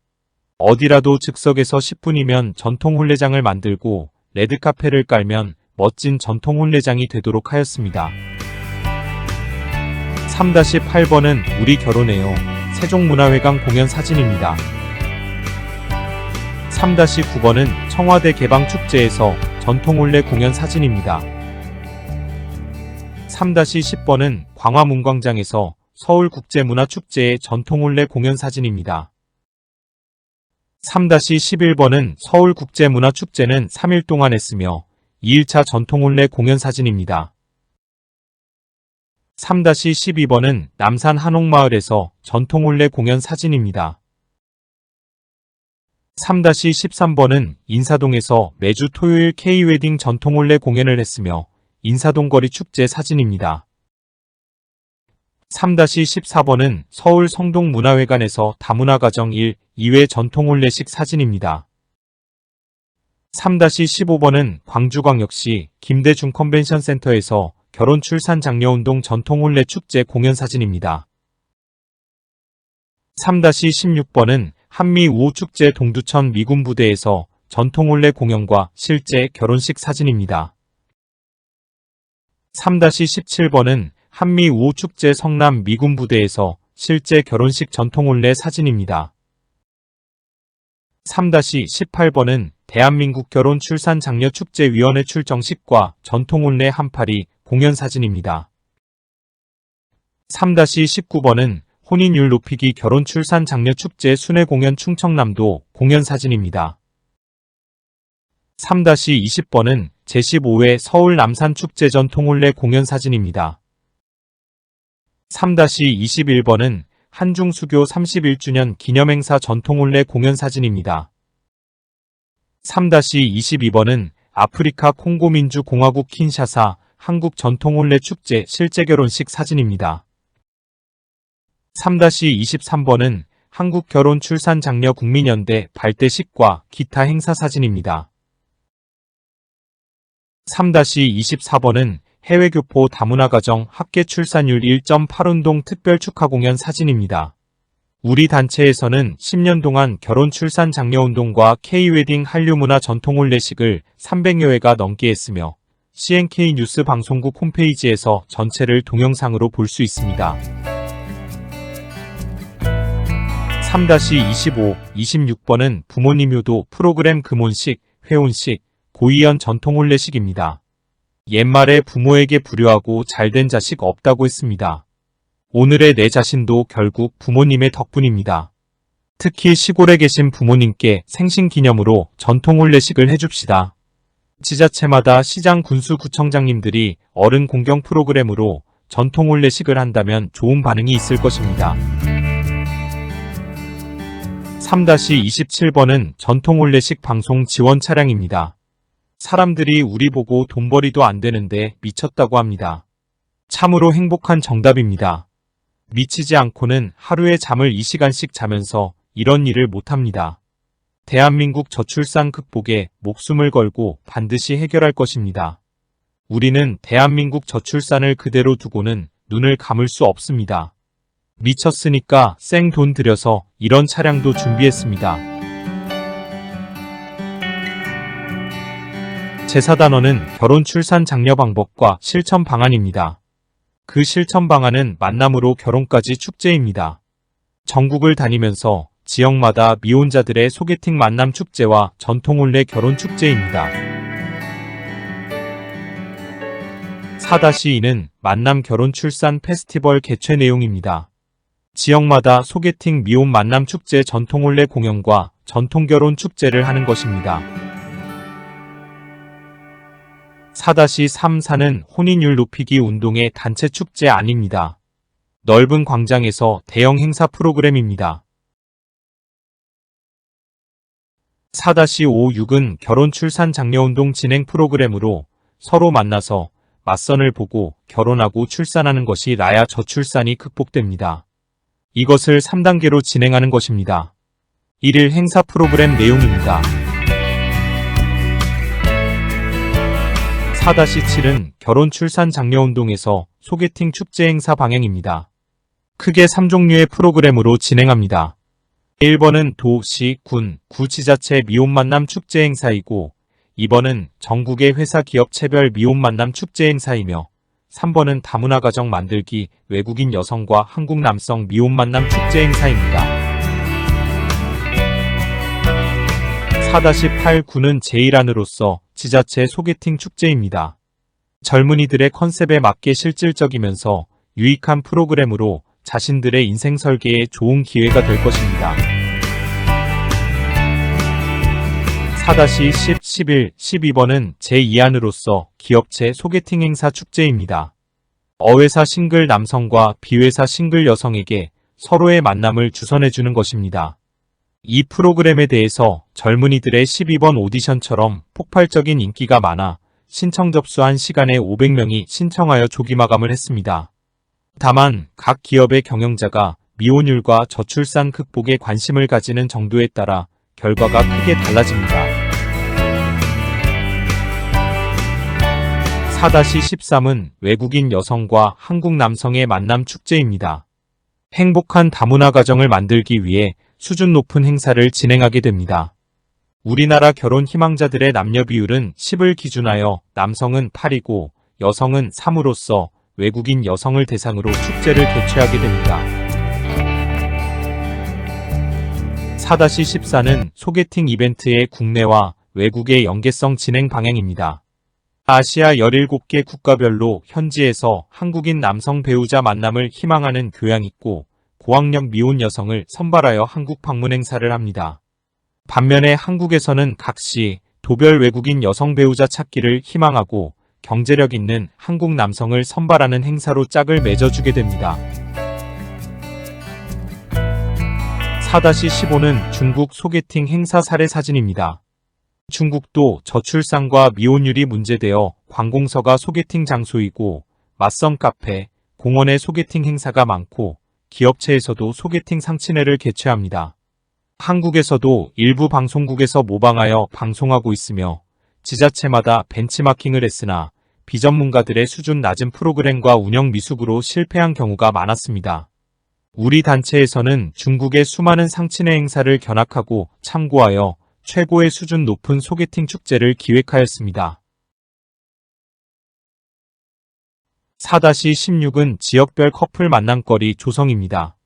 어디라도 즉석에서 10분이면 전통 혼례장을 만들고 레드카펫을 깔면 멋진 전통 혼례장이 되도록 하였습니다. 3-8번은 우리 결혼해요. 세종문화회관 공연 사진입니다. 3-9번은 청와대 개방축제에서 전통혼례 공연 사진입니다. 3-10번은 광화문광장에서 서울국제문화축제의 전통혼례 공연 사진입니다. 3-11번은 서울국제문화축제는 3일 동안 했으며 2일차 전통혼례 공연 사진입니다. 3-12번은 남산 한옥마을에서 전통혼례 공연 사진입니다. 3-13번은 인사동에서 매주 토요일 K웨딩 전통혼례 공연을 했으며 인사동거리 축제 사진입니다. 3-14번은 서울 성동문화회관에서 다문화가정 1, 2회 전통혼례식 사진입니다. 3-15번은 광주광역시 김대중 컨벤션센터에서 결혼 출산 장려운동 전통혼례 축제 공연 사진입니다. 3-16번은 한미 우호축제 동두천 미군부대에서 전통혼례 공연과 실제 결혼식 사진입니다. 3-17번은 한미 우호축제 성남 미군부대에서 실제 결혼식 전통혼례 사진입니다. 3-18번은 대한민국 결혼출산장려축제위원회 출정식과 전통혼례 한파리 공연 사진입니다. 3-19번은 혼인율 높이기 결혼출산장려축제 순회공연 충청남도 공연 사진입니다. 3-20번은 제15회 서울 남산축제 전통혼례 공연 사진입니다. 3-21번은 한중수교 31주년 기념행사 전통혼례 공연 사진입니다. 3-22번은 아프리카 콩고민주공화국 킨샤사 한국 전통혼례 축제 실제 결혼식 사진입니다. 3-23번은 한국결혼출산장려국민연대 발대식과 기타 행사 사진입니다. 3-24번은 해외교포 다문화가정 합계 출산율 1.8운동 특별축하공연 사진입니다. 우리 단체에서는 10년 동안 결혼출산장려운동과 K웨딩 한류문화 전통혼례식을 300여 회가 넘게 했으며 CNK 뉴스 방송국 홈페이지에서 전체를 동영상으로 볼 수 있습니다. 3-25, 26번은 부모님 효도 프로그램 금혼식, 회혼식, 고이연 전통혼례식입니다. 옛말에 부모에게 불효하고 잘된 자식 없다고 했습니다. 오늘의 내 자신도 결국 부모님의 덕분입니다. 특히 시골에 계신 부모님께 생신기념으로 전통혼례식을 해줍시다. 지자체마다 시장 군수구청장님들이 어른 공경 프로그램으로 전통혼례식을 한다면 좋은 반응이 있을 것입니다. 3-27번은 전통혼례식 방송 지원 차량입니다. 사람들이 우리 보고 돈벌이도 안 되는데 미쳤다고 합니다. 참으로 행복한 정답입니다. 미치지 않고는 하루에 잠을 2시간씩 자면서 이런 일을 못합니다. 대한민국 저출산 극복에 목숨을 걸고 반드시 해결할 것입니다. 우리는 대한민국 저출산을 그대로 두고는 눈을 감을 수 없습니다. 미쳤으니까 생 돈 들여서 이런 차량도 준비했습니다. 제4단원은 결혼 출산 장려 방법과 실천 방안입니다. 그 실천 방안은 만남으로 결혼까지 축제입니다. 전국을 다니면서 지역마다 미혼자들의 소개팅 만남 축제와 전통혼례 결혼 축제입니다. 4-2는 만남 결혼 출산 페스티벌 개최 내용입니다. 지역마다 소개팅 미혼 만남 축제 전통혼례 공연과 전통결혼 축제를 하는 것입니다. 4-3-4는 혼인율 높이기 운동의 단체 축제 아닙니다. 넓은 광장에서 대형 행사 프로그램입니다. 4-5-6은 결혼 출산 장려운동 진행 프로그램으로 서로 만나서 맞선을 보고 결혼하고 출산하는 것이 나야 저출산이 극복됩니다. 이것을 3단계로 진행하는 것입니다. 1일 행사 프로그램 내용입니다. 4-7은 결혼 출산 장려운동에서 소개팅 축제 행사 방향입니다. 크게 3종류의 프로그램으로 진행합니다. 1번은 도, 시, 군, 구지자체 미혼 만남 축제 행사이고 2번은 전국의 회사 기업 체별 미혼 만남 축제 행사이며 3번은 다문화 가정 만들기 외국인 여성과 한국 남성 미혼 만남 축제 행사입니다. 4-8 군은 제1안으로서 지자체 소개팅 축제입니다. 젊은이들의 컨셉에 맞게 실질적이면서 유익한 프로그램으로 자신들의 인생 설계에 좋은 기회가 될 것입니다. 4-10, 11, 12번은 제2안으로서 기업체 소개팅 행사 축제입니다. 어회사 싱글 남성과 비회사 싱글 여성에게 서로의 만남을 주선해주는 것입니다. 이 프로그램에 대해서 젊은이들의 12번 오디션처럼 폭발적인 인기가 많아 신청 접수한 시간에 500명이 신청하여 조기 마감을 했습니다. 다만 각 기업의 경영자가 미혼율과 저출산 극복에 관심을 가지는 정도에 따라 결과가 크게 달라집니다. 4-13은 외국인 여성과 한국 남성의 만남 축제입니다. 행복한 다문화 가정을 만들기 위해 수준 높은 행사를 진행하게 됩니다. 우리나라 결혼 희망자들의 남녀 비율은 10을 기준하여 남성은 8이고 여성은 3으로서 외국인 여성을 대상으로 축제를 개최하게 됩니다. 4-14는 소개팅 이벤트의 국내와 외국의 연계성 진행 방향입니다. 아시아 17개 국가별로 현지에서 한국인 남성 배우자 만남을 희망하는 교양 있고 고학력 미혼 여성을 선발하여 한국 방문 행사를 합니다. 반면에 한국에서는 각시 도별 외국인 여성 배우자 찾기를 희망하고 경제력 있는 한국 남성을 선발하는 행사로 짝을 맺어주게 됩니다. 4-15는 중국 소개팅 행사 사례 사진입니다. 중국도 저출산과 미혼율이 문제되어 관공서가 소개팅 장소이고 맞선 카페, 공원의 소개팅 행사가 많고 기업체에서도 소개팅 상친회를 개최합니다. 한국에서도 일부 방송국에서 모방하여 방송하고 있으며 지자체마다 벤치마킹을 했으나 비전문가들의 수준 낮은 프로그램과 운영 미숙으로 실패한 경우가 많았습니다. 우리 단체에서는 중국의 수많은 상친회 행사를 견학하고 참고하여 최고의 수준 높은 소개팅 축제를 기획하였습니다. 4-16은 지역별 커플 만남거리 조성입니다.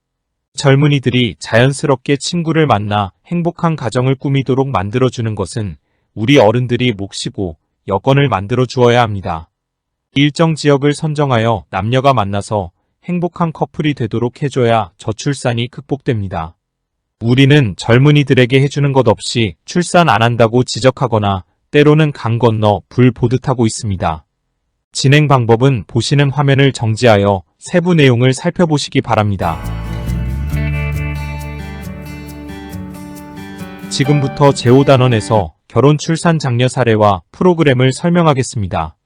젊은이들이 자연스럽게 친구를 만나 행복한 가정을 꾸미도록 만들어주는 것은 우리 어른들이 몫이고 여건을 만들어 주어야 합니다. 일정 지역을 선정하여 남녀가 만나서 행복한 커플이 되도록 해줘야 저출산이 극복됩니다. 우리는 젊은이들에게 해주는 것 없이 출산 안 한다고 지적하거나 때로는 강 건너 불 보듯 하고 있습니다. 진행 방법은 보시는 화면을 정지하여 세부 내용을 살펴보시기 바랍니다. 지금부터 제5단원에서 결혼 출산 장려 사례와 프로그램을 설명하겠습니다.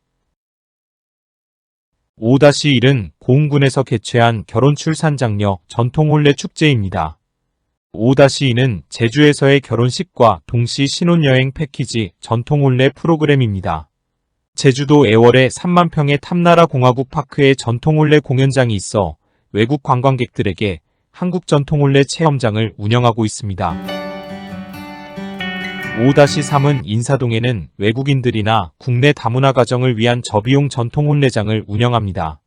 5-1은 고흥군에서 개최한 결혼 출산 장려 전통 혼례 축제입니다. 5-2는 제주에서의 결혼식과 동시 신혼여행 패키지 전통 혼례 프로그램입니다. 제주도 애월에 3만 평의 탐나라 공화국 파크에 전통 혼례 공연장이 있어 외국 관광객들에게 한국 전통 혼례 체험장을 운영하고 있습니다. 5-3은 인사동에는 외국인들이나 국내 다문화 가정을 위한 저비용 전통 혼례장을 운영합니다.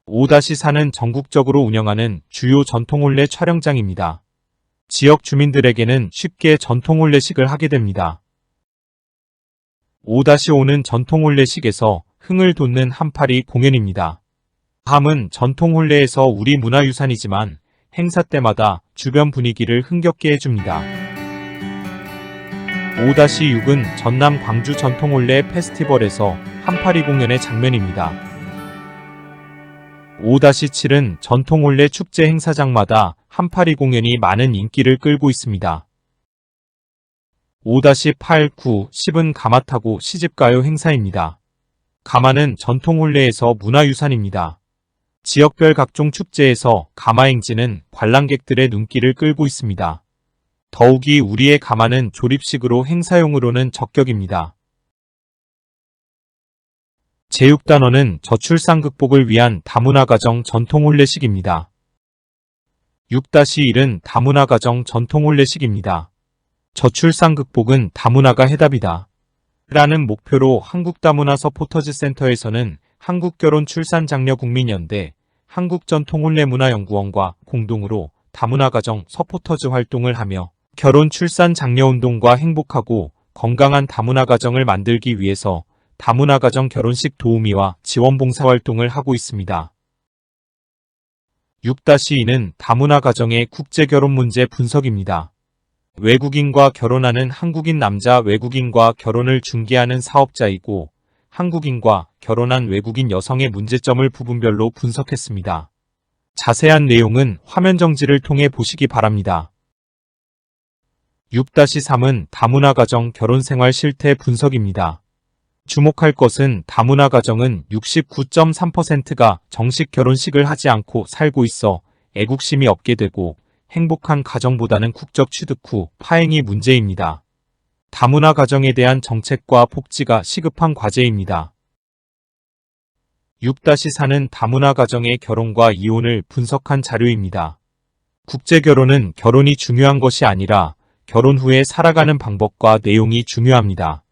5-4는 전국적으로 운영하는 주요 전통 혼례 촬영장입니다. 지역 주민들에게는 쉽게 전통 혼례식을 하게 됩니다. 5-5는 전통 혼례식에서 흥을 돋는 한파리 공연입니다. 함은 전통 혼례에서 우리 문화유산이지만 행사 때마다 주변 분위기를 흥겹게 해줍니다. 5-6은 전남 광주 전통 혼례 페스티벌에서 한파리 공연의 장면입니다. 5-7은 전통 혼례 축제 행사장마다 한파리 공연이 많은 인기를 끌고 있습니다. 5-8, 9, 10은 가마 타고 시집가요 행사입니다. 가마는 전통 혼례에서 문화유산입니다. 지역별 각종 축제에서 가마행진은 관람객들의 눈길을 끌고 있습니다. 더욱이 우리의 가마는 조립식으로 행사용으로는 적격입니다. 제6단원은 저출산 극복을 위한 다문화 가정 전통 혼례식입니다. 6-1은 다문화 가정 전통 혼례식입니다. 저출산 극복은 다문화가 해답이다. 라는 목표로 한국다문화 서포터즈 센터에서는 한국결혼출산장려국민연대, 한국전통혼례문화연구원과 공동으로 다문화 가정 서포터즈 활동을 하며 결혼 출산 장려 운동과 행복하고 건강한 다문화 가정을 만들기 위해서 다문화 가정 결혼식 도우미와 지원 봉사 활동을 하고 있습니다. 6-2는 다문화 가정의 국제 결혼 문제 분석입니다. 외국인과 결혼하는 한국인 남자 외국인과 결혼을 중개하는 사업자이고 한국인과 결혼한 외국인 여성의 문제점을 부분별로 분석했습니다. 자세한 내용은 화면 정지를 통해 보시기 바랍니다. 6-3은 다문화 가정 결혼 생활 실태 분석입니다. 주목할 것은 다문화 가정은 69.3%가 정식 결혼식을 하지 않고 살고 있어 애국심이 없게 되고 행복한 가정보다는 국적 취득 후 파행이 문제입니다. 다문화 가정에 대한 정책과 복지가 시급한 과제입니다. 6-4는 다문화 가정의 결혼과 이혼을 분석한 자료입니다. 국제결혼은 결혼이 중요한 것이 아니라 결혼 후에 살아가는 방법과 내용이 중요합니다.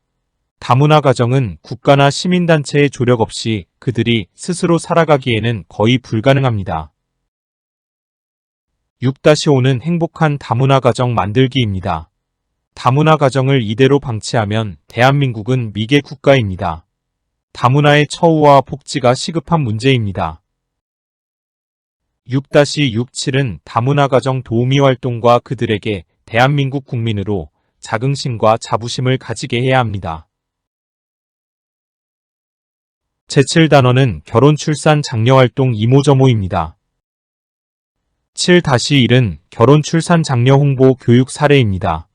다문화 가정은 국가나 시민단체의 조력 없이 그들이 스스로 살아가기에는 거의 불가능합니다. 6-5는 행복한 다문화 가정 만들기입니다. 다문화 가정을 이대로 방치하면 대한민국은 미개 국가입니다. 다문화의 처우와 복지가 시급한 문제입니다. 6-67은 다문화 가정 도우미 활동과 그들에게 대한민국 국민으로 자긍심과 자부심을 가지게 해야 합니다. 제7단원은 결혼 출산 장려 활동 이모저모입니다. 7-1은 결혼 출산 장려 홍보 교육 사례입니다.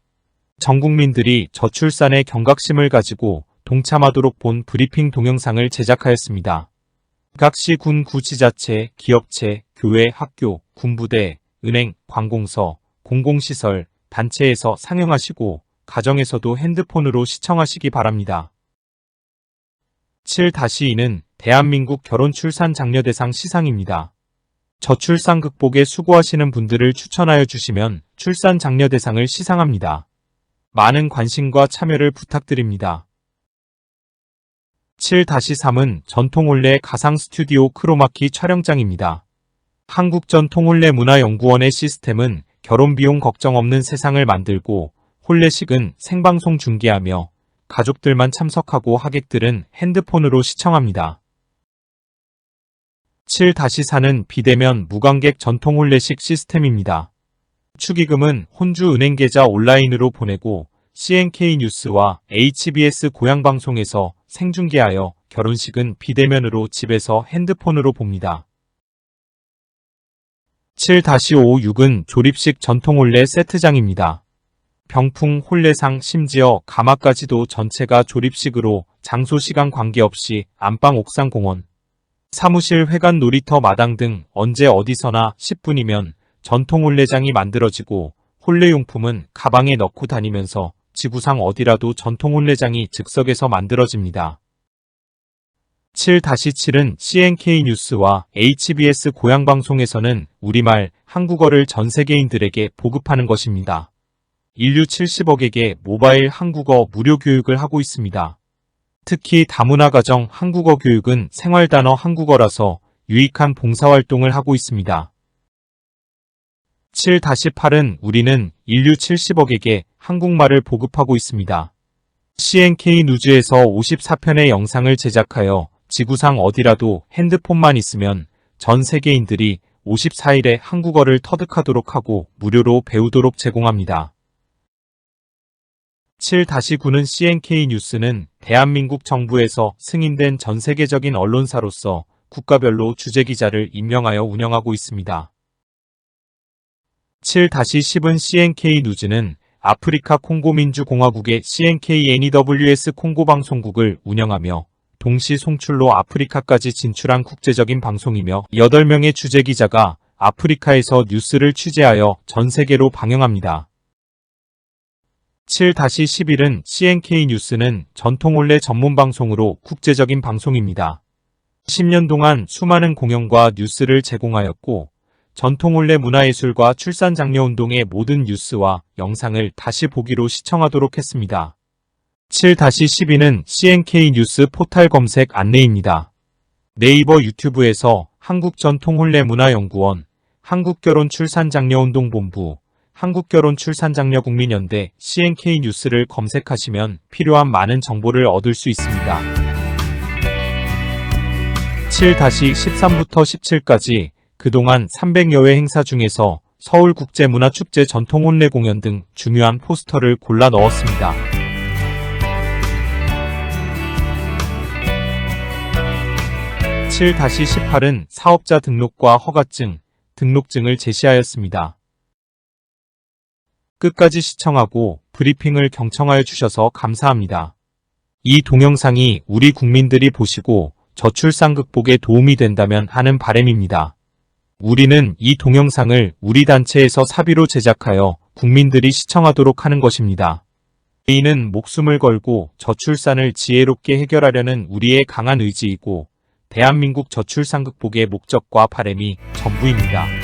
전 국민들이 저출산에 경각심을 가지고 동참하도록 본 브리핑 동영상을 제작하였습니다. 각 시, 군, 구지자체, 기업체, 교회, 학교, 군부대, 은행, 관공서, 공공시설, 단체에서 상영하시고 가정에서도 핸드폰으로 시청하시기 바랍니다. 7-2는 대한민국 결혼 출산 장려 대상 시상입니다. 저출산 극복에 수고하시는 분들을 추천하여 주시면 출산 장려 대상을 시상합니다. 많은 관심과 참여를 부탁드립니다. 7-3은 전통혼례 가상 스튜디오 크로마키 촬영장입니다. 한국전통혼례문화연구원의 시스템은 결혼 비용 걱정 없는 세상을 만들고 혼례식은 생방송 중계하며 가족들만 참석하고 하객들은 핸드폰으로 시청합니다. 7-4는 비대면 무관객 전통혼례식 시스템입니다. 축의금은 혼주은행 계좌 온라인으로 보내고 CNK 뉴스와 HBS 고향방송에서 생중계하여 결혼식은 비대면으로 집에서 핸드폰으로 봅니다. 7-5-6은 조립식 전통혼례 세트장입니다. 병풍, 혼례상, 심지어 가마까지도 전체가 조립식으로 장소 시간 관계없이 안방, 옥상, 공원, 사무실, 회관, 놀이터, 마당 등 언제 어디서나 10분이면 전통혼례장이 만들어지고 혼례용품은 가방에 넣고 다니면서 지구상 어디라도 전통혼례장이 즉석에서 만들어집니다. 7-7은 CNK 뉴스와 HBS 고향방송에서는 우리말, 한국어를 전 세계인들에게 보급하는 것입니다. 인류 70억에게 모바일 한국어 무료 교육을 하고 있습니다. 특히 다문화 가정 한국어 교육은 생활단어 한국어라서 유익한 봉사활동을 하고 있습니다. 7-8은 우리는 인류 70억에게 한국말을 보급하고 있습니다. CNK 누즈에서 54편의 영상을 제작하여 지구상 어디라도 핸드폰만 있으면 전 세계인들이 54일에 한국어를 터득하도록 하고 무료로 배우도록 제공합니다. 7-9는 CNK 뉴스는 대한민국 정부에서 승인된 전 세계적인 언론사로서 국가별로 주재기자를 임명하여 운영하고 있습니다. 7-10은 CNK 누즈는 아프리카 콩고민주공화국의 CNK NEWS 콩고 방송국을 운영하며 동시 송출로 아프리카까지 진출한 국제적인 방송이며 8명의 취재기자가 아프리카에서 뉴스를 취재하여 전 세계로 방영합니다. 7-11은 CNK 뉴스는 전통 혼례 전문 방송으로 국제적인 방송입니다. 10년 동안 수많은 공연과 뉴스를 제공하였고 전통 혼례 문화예술과 출산장려운동의 모든 뉴스와 영상을 다시 보기로 시청하도록 했습니다. 7-12는 CNK 뉴스 포탈 검색 안내입니다. 네이버 유튜브에서 한국전통혼례문화연구원, 한국결혼출산장려운동본부, 한국결혼출산장려국민연대 CNK 뉴스를 검색하시면 필요한 많은 정보를 얻을 수 있습니다. 7-13부터 17까지 그동안 300여 회 행사 중에서 서울국제문화축제 전통혼례 공연 등 중요한 포스터를 골라 넣었습니다. 7-18은 사업자 등록과 허가증, 등록증을 제시하였습니다. 끝까지 시청하고 브리핑을 경청하여 주셔서 감사합니다. 이 동영상이 우리 국민들이 보시고 저출산 극복에 도움이 된다면 하는 바람입니다. 우리는 이 동영상을 우리 단체에서 사비로 제작하여 국민들이 시청하도록 하는 것입니다. 이는 목숨을 걸고 저출산을 지혜롭게 해결하려는 우리의 강한 의지이고 대한민국 저출산 극복의 목적과 바람이 전부입니다.